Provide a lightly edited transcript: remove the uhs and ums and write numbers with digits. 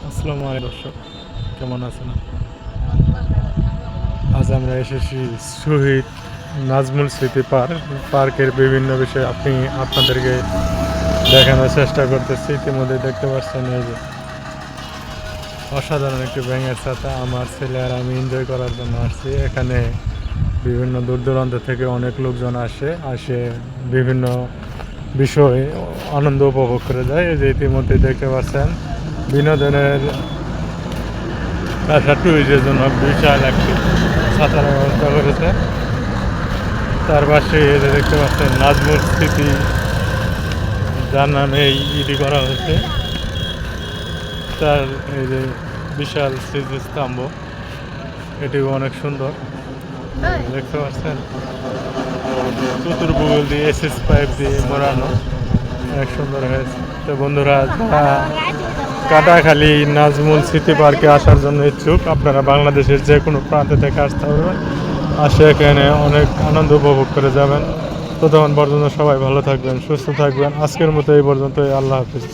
আসসালামু আলাইকুম দর্শক, কেমন আছেন? আজ আমরা এসেছি শহীদ নাজমুল স্মৃতি পার্কের বিভিন্ন বিষয় আপনাদেরকে দেখানোর চেষ্টা করতেছি। ইতিমধ্যে দেখতে পাচ্ছেন এই যে অসাধারণ একটি ব্যাঙের ছাতা আমার ছেলে আর আমি এনজয় করার জন্য আসছি। এখানে বিভিন্ন দূর দূরান্ত থেকে অনেক লোকজন আসে বিভিন্ন বিষয় আনন্দ উপভোগ করে যায়। এই যে ইতিমধ্যে দেখতে পাচ্ছেন বিনোদনের তাছাড়া ট্যুরিস্টের জন্য বিশাল একটি ছাতার ব্যবস্থা করেছে। তার পাশে এদের দেখতে পাচ্ছেন নাজমুল স্মৃতি, যার নামে এই ইডি করা হয়েছে। তার এই যে বিশাল স্মৃতিস্তম্ভ, এটিও অনেক সুন্দর দেখতে পাচ্ছেন। চতুর্ভুজ দিয়ে এসএস পাইপ দিয়ে মোড়ানো, অনেক সুন্দর হয়েছে। তো বন্ধুরা, যারা কাটাখালী নাজমুল স্মৃতি পার্কে আসার জন্য ইচ্ছুক, আপনারা বাংলাদেশের যে কোনো প্রান্ত থেকে আসতে পারবেন। আসে এখানে অনেক আনন্দ উপভোগ করে যাবেন। ততক্ষণ পর্যন্ত সবাই ভালো থাকবেন, সুস্থ থাকবেন। আজকের মতো এই পর্যন্তই। আল্লাহ হাফিজ।